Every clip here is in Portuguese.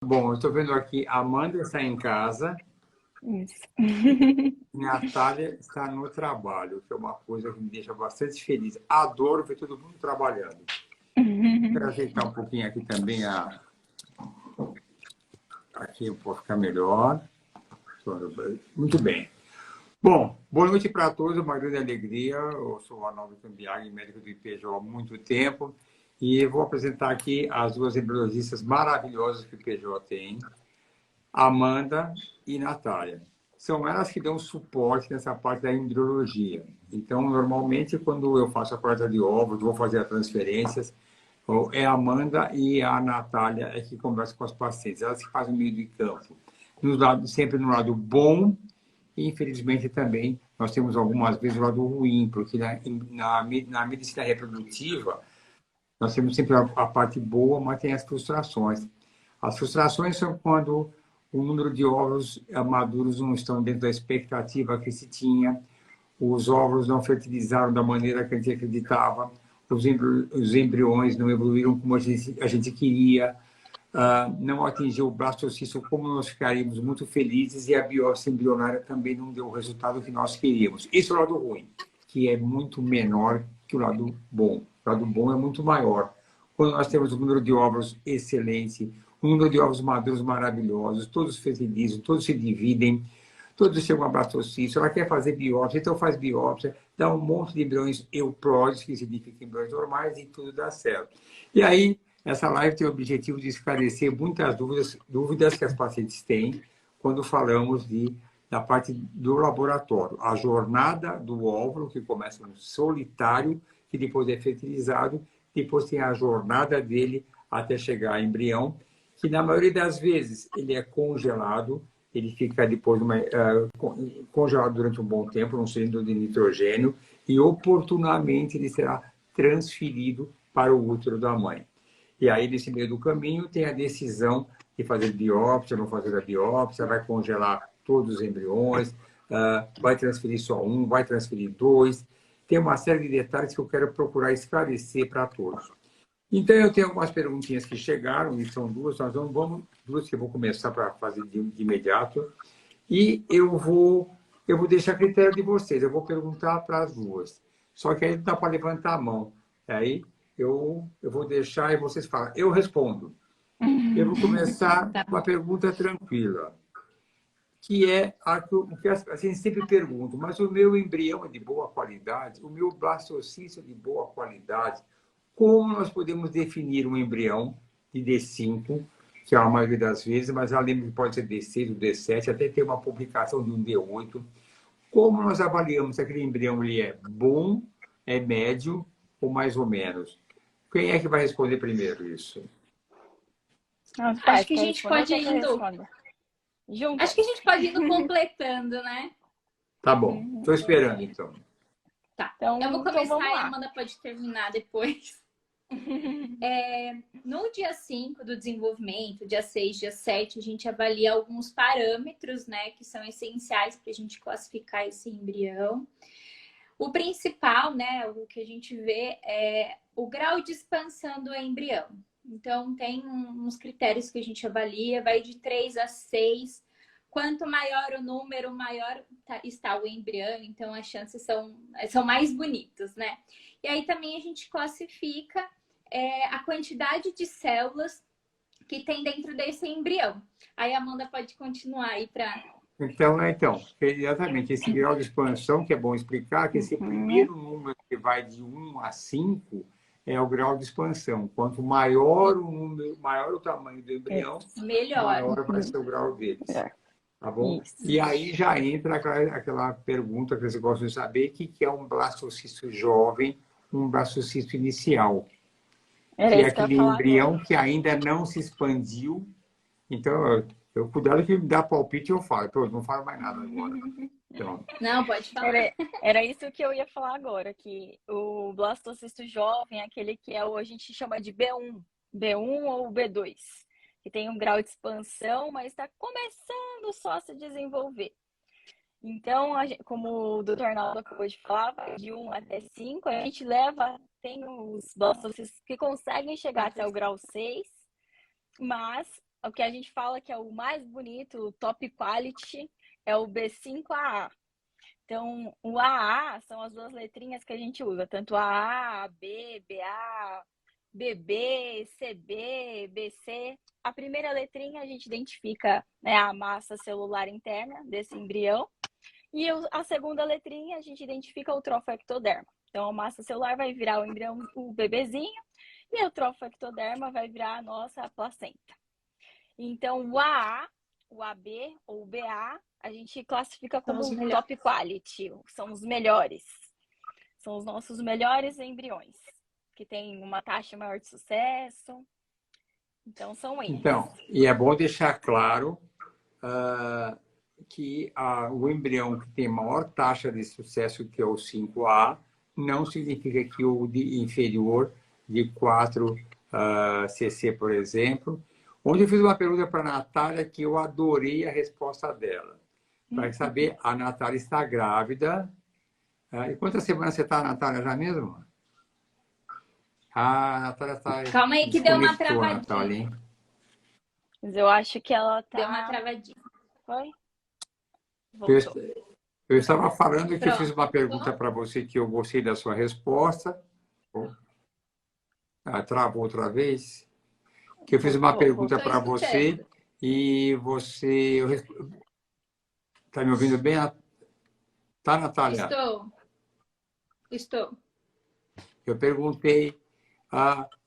Bom, eu estou vendo aqui, a Amanda está em casa Isso. e a Natália está no trabalho, que é uma coisa que me deixa bastante feliz. Adoro ver todo mundo trabalhando. Quero ajeitar um pouquinho aqui também, aqui para ficar melhor. Muito bem. Bom, boa noite para todos, uma grande alegria. Eu sou o Arnaldo Cambiaghi, médico do IPJ há muito tempo, e vou apresentar aqui as duas embriologistas maravilhosas que o IPJ tem, Amanda e Natália. São elas que dão suporte nessa parte da embriologia. Então, normalmente, quando eu faço a coleta de ovos, vou fazer as transferências, é a Amanda e a Natália é que conversam com as pacientes. Elas que fazem o meio de campo. Sempre no lado bom e, infelizmente, também nós temos algumas vezes o lado ruim, porque na medicina reprodutiva nós temos sempre a parte boa, mas tem as frustrações. As frustrações são quando o número de óvulos maduros não estão dentro da expectativa que se tinha, os óvulos não fertilizaram da maneira que a gente acreditava, os embriões não evoluíram como a gente queria, não atingiu o blastocisto como nós ficaríamos muito felizes e a biópsia embrionária também não deu o resultado que nós queríamos. Esse é o lado ruim, que é muito menor que o lado bom. O lado bom é muito maior. Quando nós temos um número de óvulos excelente, um número de ovos maduros maravilhosos, todos felizes, todos se dividem, todos chegam a blastocisto, ela quer fazer biópsia, então faz biópsia, dá um monte de embriões eupródios, que significa embriões normais, e tudo dá certo. E aí, essa live tem o objetivo de esclarecer muitas dúvidas que as pacientes têm quando falamos da parte do laboratório. A jornada do óvulo, que começa no solitário, que depois é fertilizado, depois tem a jornada dele até chegar a embrião, que na maioria das vezes ele é congelado, ele fica depois congelado durante um bom tempo, num cilindro de nitrogênio, e oportunamente ele será transferido para o útero da mãe. E aí, nesse meio do caminho, tem a decisão de fazer biópsia, não fazer a biópsia, vai congelar todos os embriões, vai transferir só um, vai transferir dois. Tem uma série de detalhes que eu quero procurar esclarecer para todos. Então, eu tenho algumas perguntinhas que chegaram, e são duas, duas que eu vou começar para fazer de imediato. E eu vou deixar a critério de vocês, eu vou perguntar para as duas. Só que aí não dá para levantar a mão. Aí eu vou deixar e vocês falam. Eu respondo. Eu vou começar Tá com uma bom. pergunta tranquila, que é o que a gente sempre pergunta, mas o meu embrião é de boa qualidade? O meu blastocisto é de boa qualidade? Como nós podemos definir um embrião de D5, que é a maioria das vezes, mas eu lembro que pode ser D6 ou D7, até ter uma publicação de um D8. Como nós avaliamos se aquele embrião ele é bom, é médio ou mais ou menos? Quem é que vai responder primeiro isso? Nossa, Acho pai, que a quer gente responder ou pode quer que eu indo. responda? Juntas. Acho que a gente pode indo completando, né? Tá bom, estou esperando então. Tá. Eu vou Então começar vamos e a lá. Amanda pode terminar depois. No dia 5 do desenvolvimento, dia 6, dia 7, a gente avalia alguns parâmetros, né, que são essenciais para a gente classificar esse embrião. O principal, né, o que a gente vê é o grau de expansão do embrião. Então, tem uns critérios que a gente avalia, vai de 3 a 6. Quanto maior o número, maior está o embrião, então as chances são mais bonitas, né? E aí também a gente classifica a quantidade de células que tem dentro desse embrião. Aí a Amanda pode continuar aí para... Então, exatamente, esse grau de expansão, que é bom explicar, que esse primeiro número que vai de 1 a 5 é o grau de expansão. Quanto maior o número, maior o tamanho do embrião, Melhor. maior vai ser o grau deles. Tá bom? Isso. E aí já entra aquela pergunta que você gosta de saber, o que é um blastocisto jovem, um blastocisto inicial, Era que é isso que eu ia aquele falar embrião agora. que ainda não se expandiu. Então, cuidado que me dá palpite, eu falo. Pronto, não falo mais nada agora. Então, Não, pode falar. Era isso que eu ia falar agora, que o blastocisto jovem é aquele que a gente chama de B1 ou B2, que tem um grau de expansão, mas está começando só a se desenvolver. Então, como o Dr. Arnaldo acabou de falar, vai de 1 até 5, a gente tem os blastocistos que conseguem chegar até o grau 6, mas o que a gente fala que é o mais bonito, o top quality, é o B5AA. Então, o AA são as duas letrinhas que a gente usa, tanto AA, AB, BA, BB, CB, BC. A primeira letrinha a gente identifica, né, a massa celular interna desse embrião, e a segunda letrinha a gente identifica o trofectoderma. Então, a massa celular vai virar o embrião, o bebezinho, e o trofectoderma vai virar a nossa placenta. Então, o AA, o AB ou o BA, a gente classifica como top quality, são os melhores. São os nossos melhores embriões, que tem uma taxa maior de sucesso. Então, são eles. Então, e é bom deixar claro que o embrião que tem maior taxa de sucesso, que é o 5A, não significa que o inferior de 4 cc, por exemplo. Onde eu fiz uma pergunta para a Natália que eu adorei a resposta dela. Para saber, a Natália está grávida. E quantas semanas você está, Natália, já mesmo? A Natália está... Calma aí que deu uma travadinha. Natália, hein? Mas eu acho que ela tá... Deu uma travadinha. Foi? Voltou. Eu estava falando que eu fiz uma pergunta para você que eu gostei da sua resposta. Travou outra vez. Que eu fiz uma pergunta para você e você... Está me ouvindo bem? Tá, Natália? Estou. Eu perguntei...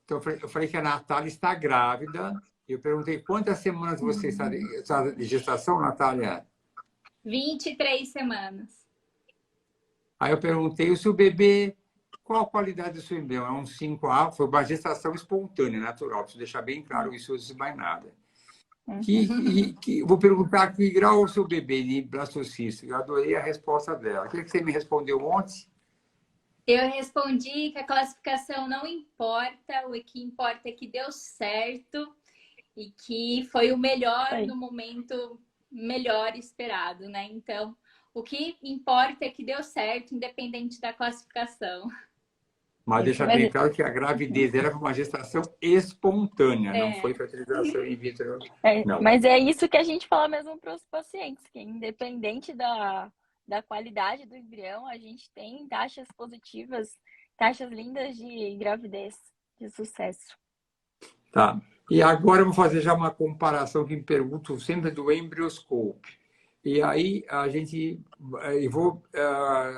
então eu falei que a Natália está grávida. Eu perguntei quantas semanas você está de gestação, Natália? 23 semanas. Aí eu perguntei se o bebê... Qual a qualidade do seu embrião? É um 5A? Foi uma gestação espontânea, natural. Preciso deixar bem claro isso antes de mais nada. Vou perguntar que grau é o seu bebê de blastocisto. Eu adorei a resposta dela. O que você me respondeu ontem? Eu respondi que a classificação não importa. O que importa é que deu certo e que foi o melhor no momento melhor esperado, né? Então, o que importa é que deu certo, independente da classificação. Mas deixa bem claro que a gravidez era uma gestação espontânea, não foi fertilização in vitro. Mas é isso que a gente fala mesmo para os pacientes, que independente da qualidade do embrião, a gente tem taxas positivas, taxas lindas de gravidez, de sucesso. Tá. E agora eu vou fazer já uma comparação que me pergunto sempre do embrioscope. E aí eu vou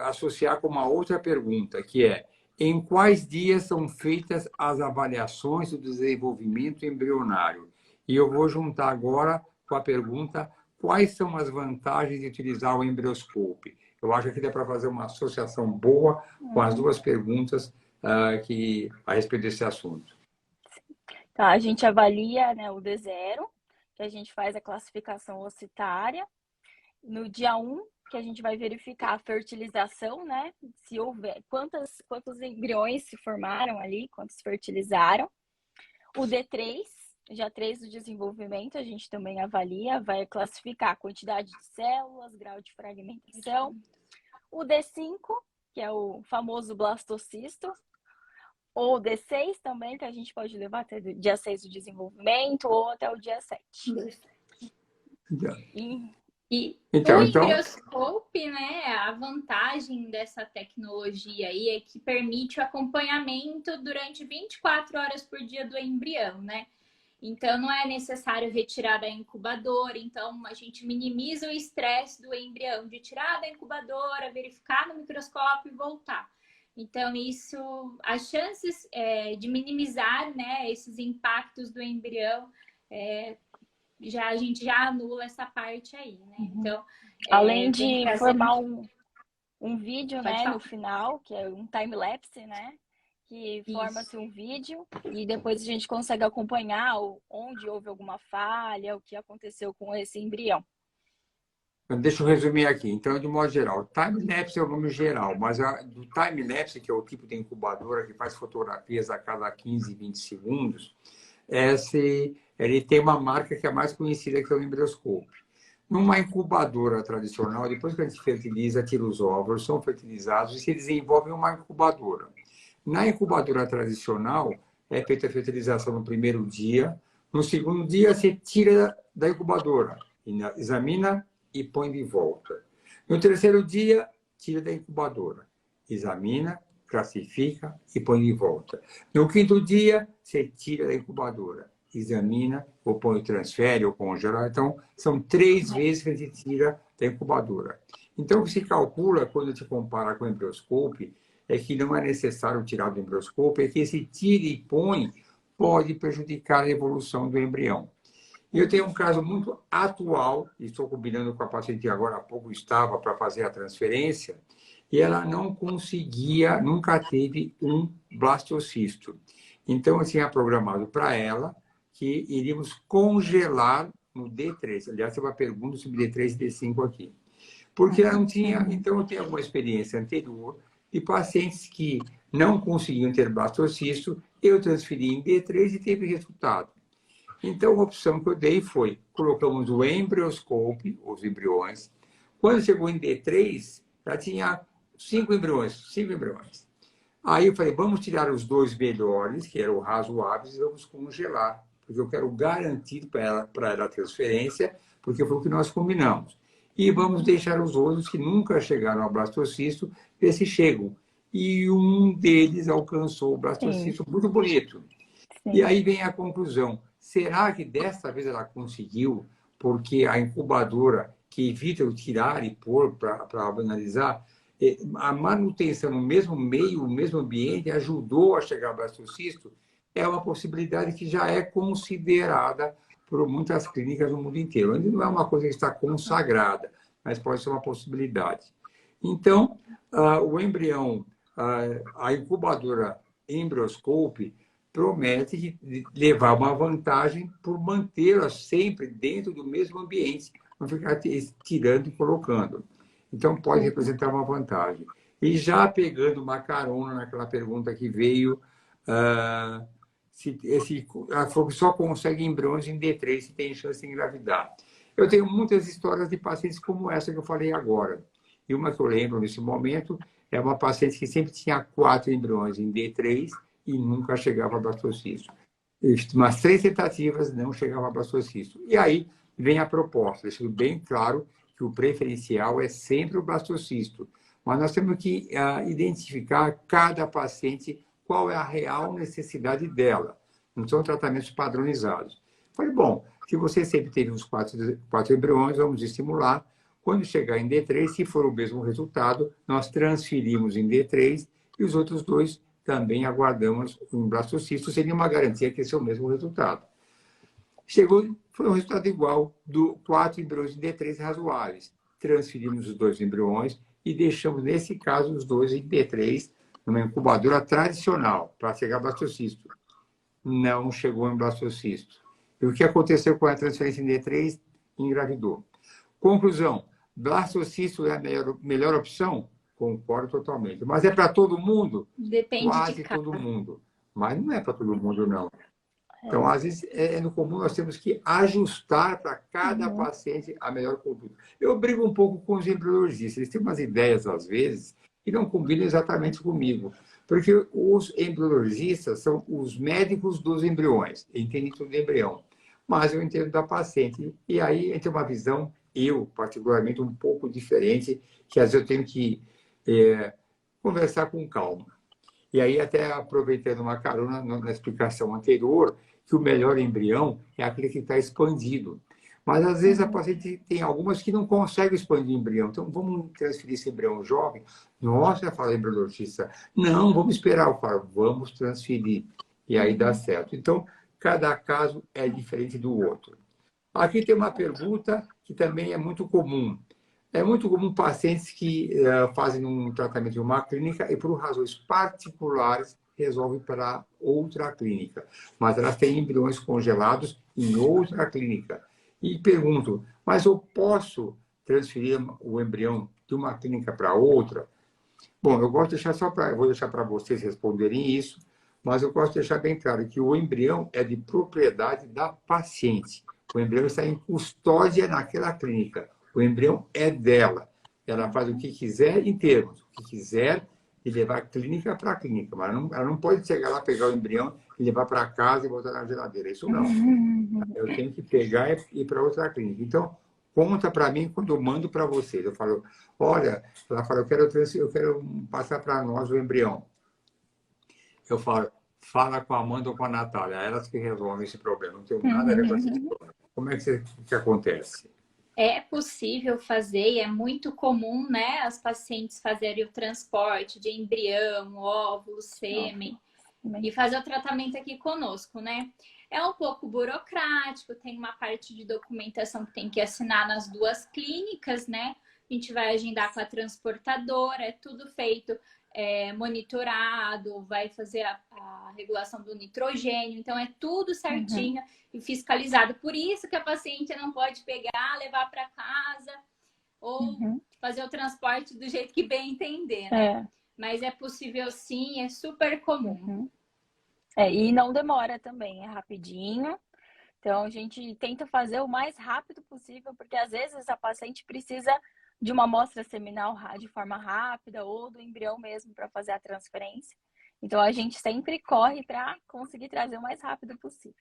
associar com uma outra pergunta, que é: em quais dias são feitas as avaliações do desenvolvimento embrionário? E eu vou juntar agora com a pergunta: quais são as vantagens de utilizar o embrioscope? Eu acho que dá para fazer uma associação boa com as duas perguntas a respeito desse assunto. Tá, a gente avalia, né, o D0, que a gente faz a classificação ocitária. No dia 1, que a gente vai verificar a fertilização, né? Se houver, quantos embriões se formaram ali, quantos fertilizaram. O D3, já 3 do desenvolvimento, a gente também avalia, vai classificar a quantidade de células, grau de fragmentação. O D5, que é o famoso blastocisto. Ou D6 também, que a gente pode levar até o dia 6 do desenvolvimento, ou até o dia 7. O embrioscope, né, a vantagem dessa tecnologia aí é que permite o acompanhamento durante 24 horas por dia do embrião, né? Então, não é necessário retirar da incubadora. Então, a gente minimiza o estresse do embrião de tirar da incubadora, verificar no microscópio e voltar. Então, as chances de minimizar, né, esses impactos do embrião, a gente já anula essa parte aí, né? Então, além de formar um vídeo, né, no final, que é um time-lapse, né? Que forma-se um vídeo e depois a gente consegue acompanhar onde houve alguma falha, o que aconteceu com esse embrião. Deixa eu resumir aqui. Então, de modo geral, time-lapse é o nome geral, mas do time-lapse, que é o tipo de incubadora que faz fotografias a cada 15, 20 segundos, ele tem uma marca que é mais conhecida, que é o embrioscope. Numa incubadora tradicional, depois que a gente fertiliza, tira os óvulos, são fertilizados e se desenvolve uma incubadora. Na incubadora tradicional, é feita a fertilização no primeiro dia, No segundo dia, você tira da incubadora, examina e põe de volta. No terceiro dia, tira da incubadora, examina, classifica e põe de volta. No quinto dia, você tira da incubadora, examina, ou põe, transfere, ou congela. Então, são 3 vezes que a gente tira da incubadora. Então, o que se calcula, quando se compara com o embrioscope, é que não é necessário tirar do embrioscope, é que esse tira e põe pode prejudicar a evolução do embrião. E eu tenho um caso muito atual, e estou combinando com a paciente que agora há pouco estava para fazer a transferência, e ela não conseguia, nunca teve um blastocisto. Então, eu tinha programado para ela que iríamos congelar no D3. Aliás, tem uma pergunta sobre D3 e D5 aqui. Porque ela não tinha, então eu tenho alguma experiência anterior de pacientes que não conseguiam ter blastocisto, eu transferi em D3 e teve resultado. Então, a opção que eu dei foi, colocamos o embrioscope, os embriões. Quando chegou em D3, já tinha 5 embriões. Aí eu falei, vamos tirar os 2 melhores, que eram razoáveis, e vamos congelar, porque eu quero garantir para ela a transferência, porque foi o que nós combinamos. E vamos deixar os outros que nunca chegaram ao blastocisto, ver se chegam. E um deles alcançou o blastocisto, muito bonito. Sim. E aí vem a conclusão. Será que desta vez ela conseguiu, porque a incubadora, que evita eu tirar e pôr para analisar, a manutenção no mesmo meio, no mesmo ambiente, ajudou a chegar ao blastocisto? É uma possibilidade que já é considerada por muitas clínicas no mundo inteiro. Ainda não é uma coisa que está consagrada, mas pode ser uma possibilidade. Então, o embrião, a incubadora embrioscope, promete levar uma vantagem por mantê-la sempre dentro do mesmo ambiente, não ficar tirando e colocando. Então, pode representar uma vantagem. E já pegando uma carona naquela pergunta que veio, ela falou que só consegue embriões em D3 se tem chance de engravidar. Eu tenho muitas histórias de pacientes como essa que eu falei agora. E uma que eu lembro nesse momento é uma paciente que sempre tinha 4 embriões em D3 e nunca chegava a blastocisto. Umas 3 tentativas não chegava a blastocisto. E aí vem a proposta, deixando bem claro que o preferencial é sempre o blastocisto. Mas nós temos que identificar cada paciente qual é a real necessidade dela. Não são tratamentos padronizados. Falei, bom, se você sempre teve uns 4 embriões, vamos estimular. Quando chegar em D3, se for o mesmo resultado, nós transferimos em D3 e os outros 2 também aguardamos um blastocisto. Seria uma garantia que esse é o mesmo resultado. Chegou, foi um resultado igual, 4 embriões em D3 razoáveis. Transferimos os 2 embriões e deixamos, nesse caso, os 2 em D3, numa incubadora tradicional, para chegar ao blastocisto. Não chegou em blastocisto. E o que aconteceu com a transferência em D3? Engravidou. Conclusão, blastocisto é a melhor opção? Concordo totalmente. Mas é para todo mundo? Depende quase todo mundo. Mas não é para todo mundo, não. Então, às vezes, no comum, nós temos que ajustar para cada paciente a melhor conduta. Eu brigo um pouco com os embriologistas. Eles têm umas ideias, às vezes, que não combinam exatamente comigo. Porque os embriologistas são os médicos dos embriões. Entendem tudo de embrião. Mas eu entendo da paciente. E aí, a gente tem uma visão, eu, particularmente, um pouco diferente, que às vezes eu tenho que conversar com calma. E aí, até aproveitando uma carona na explicação anterior, que o melhor embrião é aquele que está expandido. Mas, às vezes, a paciente tem algumas que não conseguem expandir o embrião. Então, vamos transferir esse embrião jovem? Nossa, fala a embriologista. Não, vamos esperar. Eu falo, vamos transferir. E aí dá certo. Então, cada caso é diferente do outro. Aqui tem uma pergunta que também é muito comum. É muito comum pacientes que fazem um tratamento em uma clínica e, por razões particulares, resolvem para outra clínica. Mas elas têm embriões congelados em outra clínica. E pergunto, mas eu posso transferir o embrião de uma clínica para outra? Bom, eu gosto de deixar vou deixar para vocês responderem isso, mas eu gosto de deixar bem claro que o embrião é de propriedade da paciente. O embrião está em custódia naquela clínica. O embrião é dela. Ela faz o que quiser em termos. O que quiser, de levar clínica para clínica, mas ela não pode chegar lá, pegar o embrião e levar para casa e botar na geladeira. Isso não. Eu tenho que pegar e ir para outra clínica. Então, conta para mim quando eu mando para vocês. Eu falo, olha, ela fala, eu quero passar para nós o embrião. Eu falo, fala com a Amanda ou com a Natália, elas que resolvem esse problema. Não tem nada a ver com esse problema. Como é que acontece? É possível fazer e é muito comum, né, as pacientes fazerem o transporte de embrião, óvulo, sêmen e fazer o tratamento aqui conosco, né? É um pouco burocrático, tem uma parte de documentação que tem que assinar nas duas clínicas, né? A gente vai agendar com a transportadora, é tudo feito monitorado, vai fazer a regulação do nitrogênio, então é tudo certinho e fiscalizado. Por isso que a paciente não pode pegar, levar para casa ou fazer o transporte do jeito que bem entender, né? Mas é possível sim, é super comum. E não demora também, é rapidinho. Então, a gente tenta fazer o mais rápido possível, porque às vezes a paciente precisa de uma amostra seminal de forma rápida ou do embrião mesmo para fazer a transferência. Então, a gente sempre corre para conseguir trazer o mais rápido possível.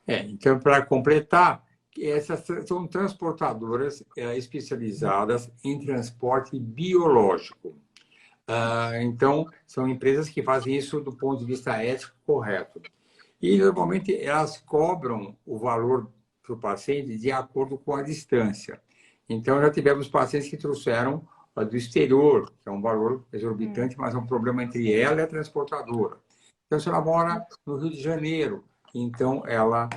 Então, para completar, essas são transportadoras especializadas em transporte biológico. Então, são empresas que fazem isso do ponto de vista ético correto. E, normalmente, elas cobram o valor para o paciente de acordo com a distância. Então, já tivemos pacientes que trouxeram do exterior, que é um valor exorbitante, mas é um problema entre ela e a transportadora. Então, se ela mora no Rio de Janeiro, então ela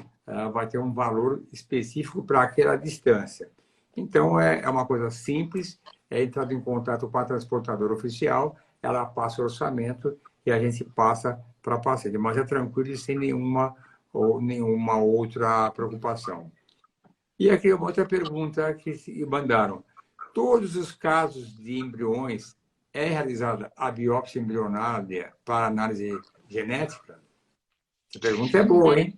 vai ter um valor específico para aquela distância. Então, é uma coisa simples, é entrado em contato com a transportadora oficial, ela passa o orçamento e a gente passa para a paciente. Mas é tranquilo e sem nenhuma outra preocupação. E aqui uma outra pergunta que mandaram. Todos os casos de embriões é realizada a biópsia embrionária para análise genética? Essa pergunta é boa, hein?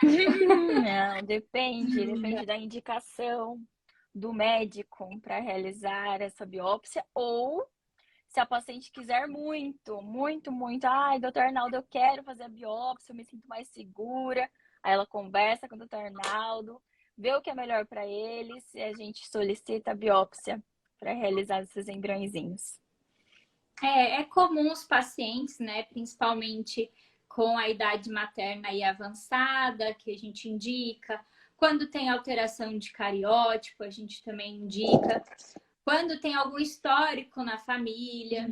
Não, depende da indicação do médico para realizar essa biópsia ou se a paciente quiser muito, ai, doutor Arnaldo, eu quero fazer a biópsia, eu me sinto mais segura. Aí ela conversa com o doutor Arnaldo, vê o que é melhor para eles e a gente solicita a biópsia para realizar esses embriõezinhos. É comum os pacientes, né, principalmente com a idade materna e avançada, que a gente indica. Quando tem alteração de cariótipo, a gente também indica. Quando tem algum histórico na família.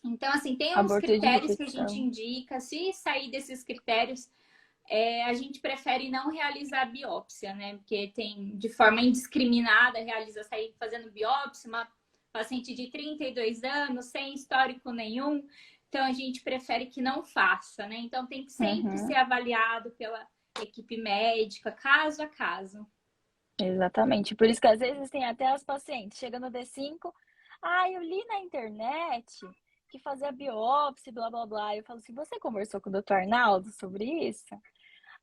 Então, assim, tem uns critérios que a gente indica. Se sair desses critérios, a gente prefere não realizar biópsia, né? Porque tem, de forma indiscriminada, sair fazendo biópsia, uma paciente de 32 anos, sem histórico nenhum. Então, a gente prefere que não faça, né? Então, tem que sempre ser avaliado pela equipe médica, caso a caso. Exatamente. Por isso que, às vezes, tem até as pacientes chegando no D5. Eu li na internet que fazia biópsia, blá, blá, blá. Eu falo assim, você conversou com o doutor Arnaldo sobre isso?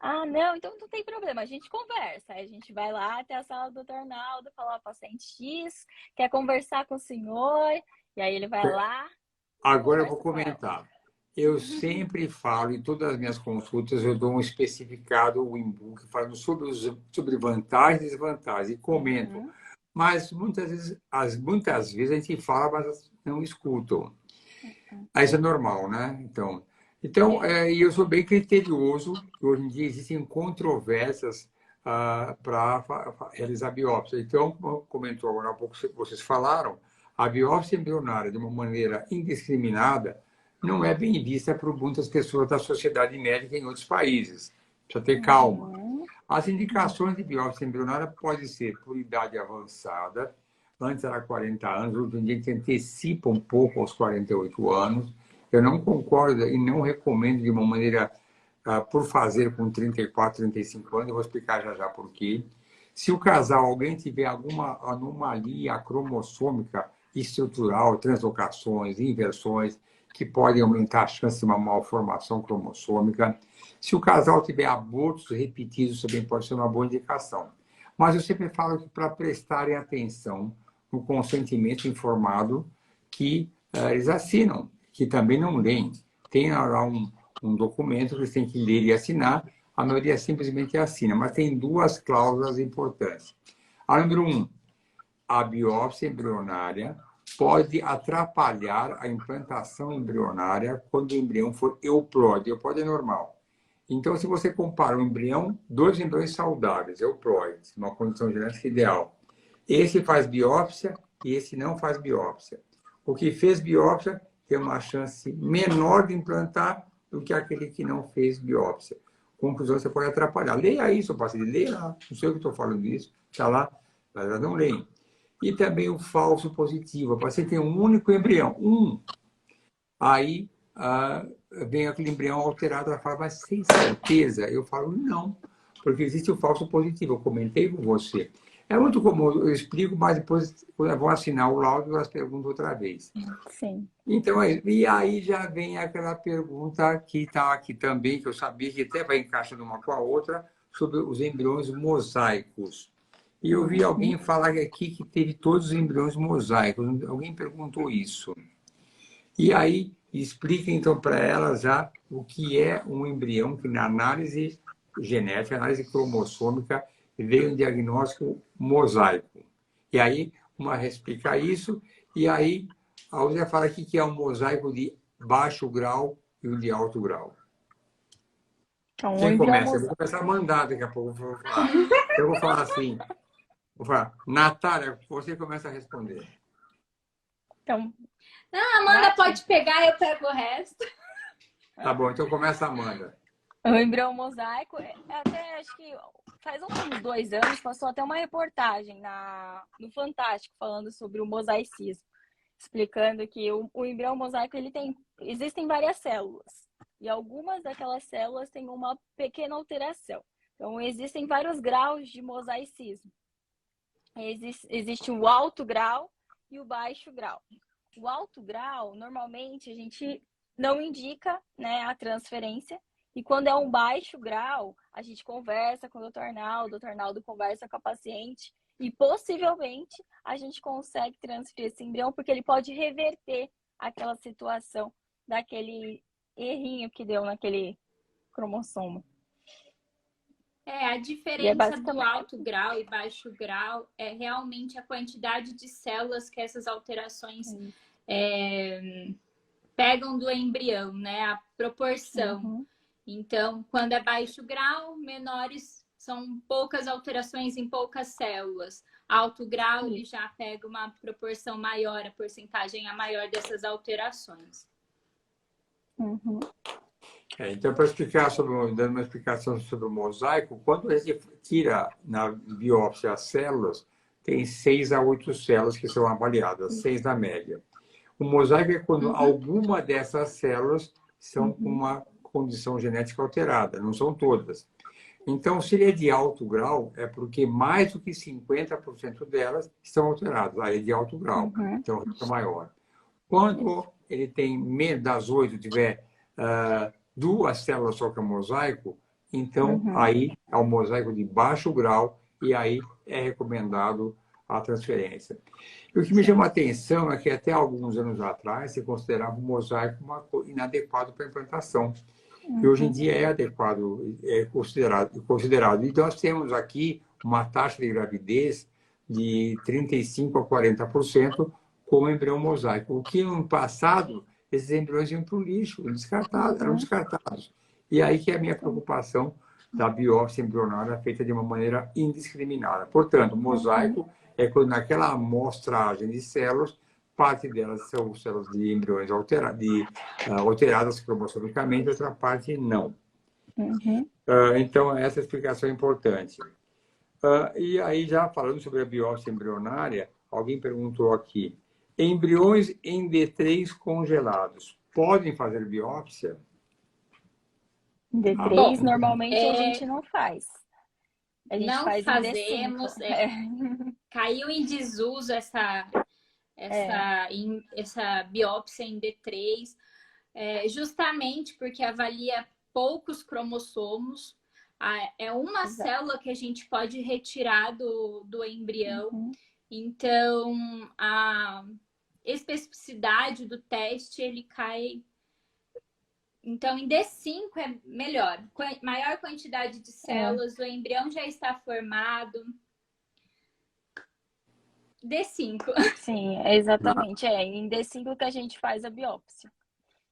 Não, então não tem problema, a gente conversa. Aí a gente vai lá até a sala do doutor Arnaldo, fala, paciente X, quer conversar com o senhor, e aí ele vai lá. Agora eu vou comentar. Eu sempre falo, em todas as minhas consultas, eu dou um especificado, um e-book, falando sobre vantagens e desvantagens, e comento. Mas muitas vezes a gente fala, mas não escutam. Isso é normal, né? Então, eu sou bem criterioso. Hoje em dia existem controvérsias para realizar biópsia. Então, como comentou agora há pouco, vocês falaram, a biópsia embrionária, de uma maneira indiscriminada, não é bem vista por muitas pessoas da sociedade médica em outros países. Precisa ter calma. As indicações de biópsia embrionária podem ser por idade avançada, antes era 40 anos, hoje em dia a gente antecipa um pouco aos 48 anos. Eu não concordo e não recomendo de uma maneira por fazer com 34, 35 anos, eu vou explicar já por quê. Se o casal, alguém tiver alguma anomalia cromossômica estrutural, translocações, inversões, que podem aumentar a chance de uma malformação cromossômica. Se o casal tiver abortos repetidos, também pode ser uma boa indicação. Mas eu sempre falo que para prestarem atenção no consentimento informado que eles assinam, que também não leem. Tem lá um documento que eles têm que ler e assinar, a maioria simplesmente assina, mas tem duas cláusulas importantes. A número 1, a biópsia embrionária pode atrapalhar a implantação embrionária quando o embrião for euploide. Euploide é normal. Então, se você compara um embrião, dois embriões saudáveis, euploides, uma condição genética ideal, esse faz biópsia e esse não faz biópsia. O que fez biópsia tem uma chance menor de implantar do que aquele que não fez biópsia. Conclusão, você pode atrapalhar. Leia isso, paciente, leia lá. Não sei o que estou falando disso, está lá, mas não leem. E também o falso positivo. O paciente tem um único embrião, Aí vem aquele embrião alterado, ela fala, mas sem certeza? Eu falo, não, porque existe o falso positivo, eu comentei com você. É muito comum, eu explico, mas depois, quando eu vou assinar o laudo, elas perguntam outra vez. Sim. Então, e aí já vem aquela pergunta que está aqui também, que eu sabia que até vai encaixando uma com a outra, sobre os embriões mosaicos. E eu vi alguém falar aqui que teve todos os embriões mosaicos. Alguém perguntou isso. E aí, explica então para ela já o que é um embrião, que na análise genética, análise cromossômica, veio um diagnóstico mosaico. E aí, uma explica isso, e aí a outra fala aqui que é um mosaico de baixo grau e um de alto grau. Então, Quem começa? Eu vou começar a mandar daqui a pouco. Eu vou falar assim, vou falar, Natália, você começa a responder. Então, Não, Amanda pode pegar, eu pego o resto. Tá bom, então começa a Amanda. o embrião mosaico, até acho que faz uns 2 anos, passou até uma reportagem no Fantástico falando sobre o mosaicismo, explicando que o embrião mosaico existem várias células e algumas daquelas células têm uma pequena alteração. Então, existem vários graus de mosaicismo. Existe o alto grau e o baixo grau. O alto grau, normalmente, a gente não indica, né, a transferência. E quando é um baixo grau, a gente conversa com o Dr. Arnaldo conversa com a paciente e possivelmente a gente consegue transferir esse embrião porque ele pode reverter aquela situação daquele errinho que deu naquele cromossomo. A diferença do alto grau e baixo grau é realmente a quantidade de células que essas alterações pegam do embrião, né? A proporção. Uhum. Então, quando é baixo grau, menores são poucas alterações em poucas células. Alto grau, ele já pega uma proporção maior, a porcentagem é maior dessas alterações. Uhum. Então, para explicar dando uma explicação sobre o mosaico, quando a gente tira na biópsia as células, tem 6 a 8 células que são avaliadas, 6 na média. O mosaico é quando alguma dessas células são com uma condição genética alterada, não são todas. Então, se ele é de alto grau, é porque mais do que 50% delas estão alteradas. Aí é de alto grau, então é maior. Quando ele tem menos das 8, tiver 2 células só que é mosaico, então aí é um mosaico de baixo grau e aí é recomendado a transferência. E o que me chama a atenção é que até alguns anos atrás se considerava o mosaico inadequado para implantação. E hoje em dia é adequado, é considerado. Então, nós temos aqui uma taxa de gravidez de 35% a 40% com o embrião mosaico. O que no passado, esses embriões iam para o lixo, eram descartados. E aí que é a minha preocupação da biópsia embrionária feita de uma maneira indiscriminada. Portanto, o mosaico é quando naquela amostragem de células, parte delas são células de embriões alteradas cromossomicamente, outra parte não. Então, essa explicação é importante. E aí, já falando sobre a biópsia embrionária, alguém perguntou aqui, embriões em D3 congelados podem fazer biópsia? D3, normalmente a gente não faz. A gente não faz fazemos. Caiu em desuso essa biópsia em D3, justamente porque avalia poucos cromossomos. É uma célula que a gente pode retirar do embrião. Então, especificidade do teste, ele cai. Então, em D5 é melhor. Maior quantidade de células, o embrião já está formado. D5. Sim, exatamente. É em D5 que a gente faz a biópsia.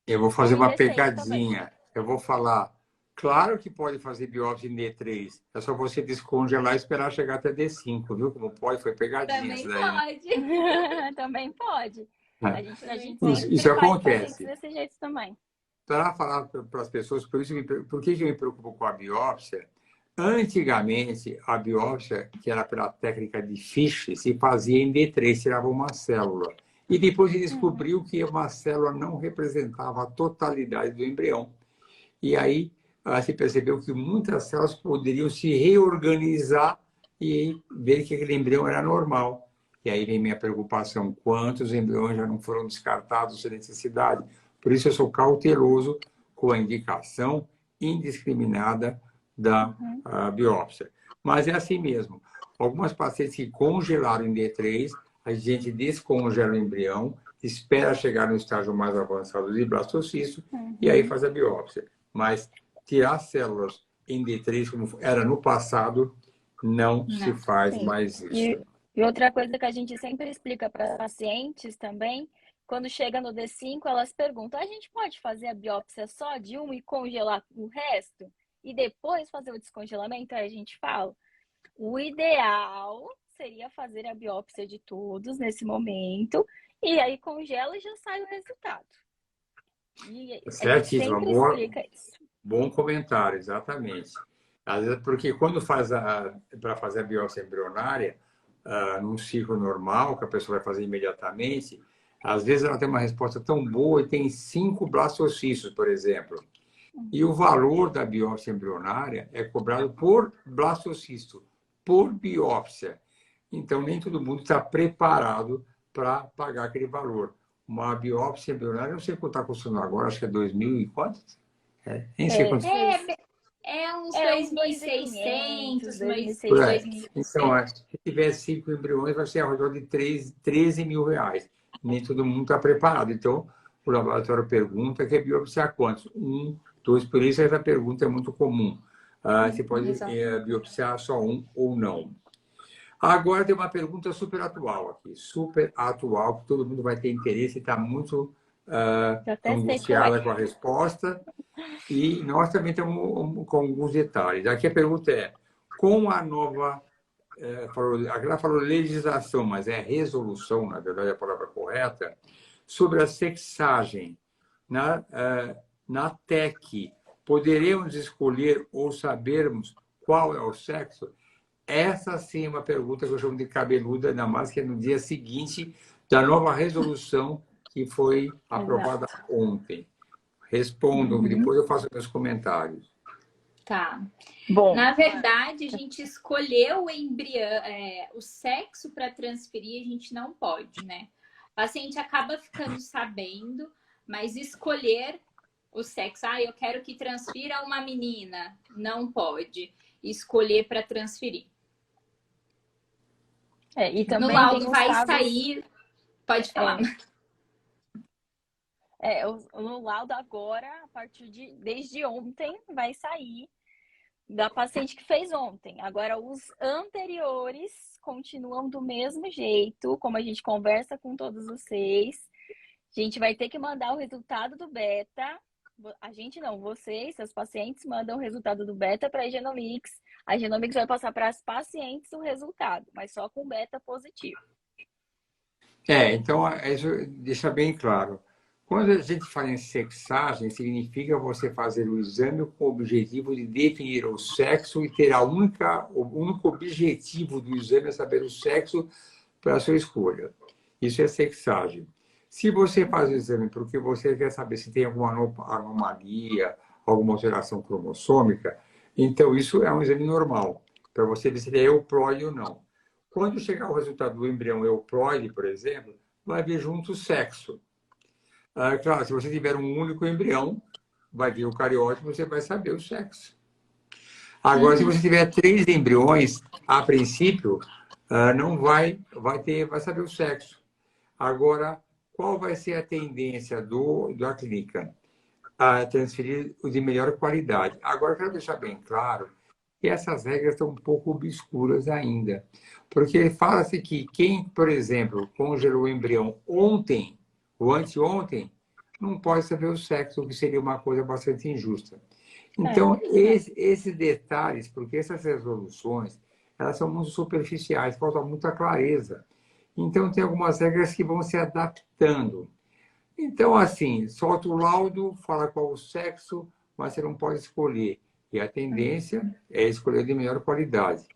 Eu vou fazer Ou em uma D6 pegadinha. Eu vou falar, claro que pode fazer biópsia em D3. É só você descongelar e esperar chegar até D5, viu? Como pode? Foi pegadinha Também isso daí, né? pode. Também pode. A gente Isso sempre faz pacientes acontece. desse jeito também. Para falar para as pessoas, por que eu me preocupo com a biópsia? Antigamente, a biópsia, que era pela técnica de Fischer, se fazia em D3, tirava uma célula. E depois se descobriu que uma célula não representava a totalidade do embrião. E aí se percebeu que muitas células poderiam se reorganizar e ver que aquele embrião era normal. E aí vem minha preocupação, quantos embriões já não foram descartados sem necessidade? Por isso eu sou cauteloso com a indicação indiscriminada da biópsia. Mas é assim mesmo. Algumas pacientes que congelaram em D3, a gente descongela o embrião, espera chegar no estágio mais avançado de blastocisto e aí faz a biópsia. Mas tirar células em D3, como era no passado, não se faz mais isso. E outra coisa que a gente sempre explica para pacientes também, quando chega no D5, elas perguntam, a gente pode fazer a biópsia só de um e congelar o resto? E depois fazer o descongelamento? Aí a gente fala, o ideal seria fazer a biópsia de todos nesse momento, e aí congela e já sai o resultado. E a gente sempre explica isso. Bom comentário, exatamente. Às vezes, porque quando para fazer a biópsia embrionária, num ciclo normal, que a pessoa vai fazer imediatamente, às vezes ela tem uma resposta tão boa e tem 5 blastocistos, por exemplo. E o valor da biópsia embrionária é cobrado por blastocisto, por biópsia. Então, nem todo mundo está preparado para pagar aquele valor. Uma biópsia embrionária, não sei quanto está custando agora, acho que é 2.000 e quanto? Nem sei quanto. Uns 2.600, 2.600. Então, se tiver 5 embriões, vai ser ao redor de 13 mil reais. Nem todo mundo está preparado. Então, o laboratório pergunta que é biopsiar quantos? 1, 2, por isso essa pergunta é muito comum. Você pode biopsiar só um ou não. Agora tem uma pergunta super atual aqui. Super atual, que todo mundo vai ter interesse e está muito angustiada com a resposta. E nós também estamos com alguns detalhes. Aqui a pergunta é, com a nova... ela falou legislação, mas é resolução, na verdade é a palavra correta, sobre a sexagem na TEC, poderemos escolher ou sabermos qual é o sexo? Essa sim é uma pergunta que eu chamo de cabeluda, ainda mais que é no dia seguinte da nova resolução que foi aprovada ontem. Respondam, depois eu faço meus comentários. Tá. Bom, na verdade, a gente escolheu o embrião, o sexo para transferir, a gente não pode, né? O paciente acaba ficando sabendo, mas escolher o sexo, eu quero que transfira uma menina, não pode escolher para transferir. E também no laudo vai sair, pode falar. No laudo agora, desde ontem, vai sair da paciente que fez ontem. Agora, os anteriores continuam do mesmo jeito, como a gente conversa com todos vocês. A gente vai ter que mandar o resultado do beta. A gente não, vocês, seus pacientes, mandam o resultado do beta para a Genomics. A Genomics vai passar para as pacientes o resultado, mas só com beta positivo. Então, isso deixa bem claro. Quando a gente fala em sexagem, significa você fazer o exame com o objetivo de definir o sexo e ter o único objetivo do exame é saber o sexo para a sua escolha. Isso é sexagem. Se você faz o exame porque você quer saber se tem alguma anomalia, alguma alteração cromossômica, então isso é um exame normal, para você ver se ele é euploide ou não. Quando chegar o resultado do embrião euploide, por exemplo, vai vir junto o sexo. Claro, se você tiver um único embrião, vai vir o cariótipo, você vai saber o sexo. Agora, se você tiver 3 embriões, a princípio, não vai saber o sexo. Agora, qual vai ser a tendência da clínica? A transferir o de melhor qualidade. Agora, eu quero deixar bem claro que essas regras estão um pouco obscuras ainda. Porque fala-se que quem, por exemplo, congelou o embrião ontem ou anteontem, não pode saber o sexo, o que seria uma coisa bastante injusta. Então, esses detalhes, porque essas resoluções, elas são muito superficiais, falta muita clareza. Então, tem algumas regras que vão se adaptando. Então, assim, solta o laudo, fala qual o sexo, mas você não pode escolher. E a tendência é escolher de melhor qualidade.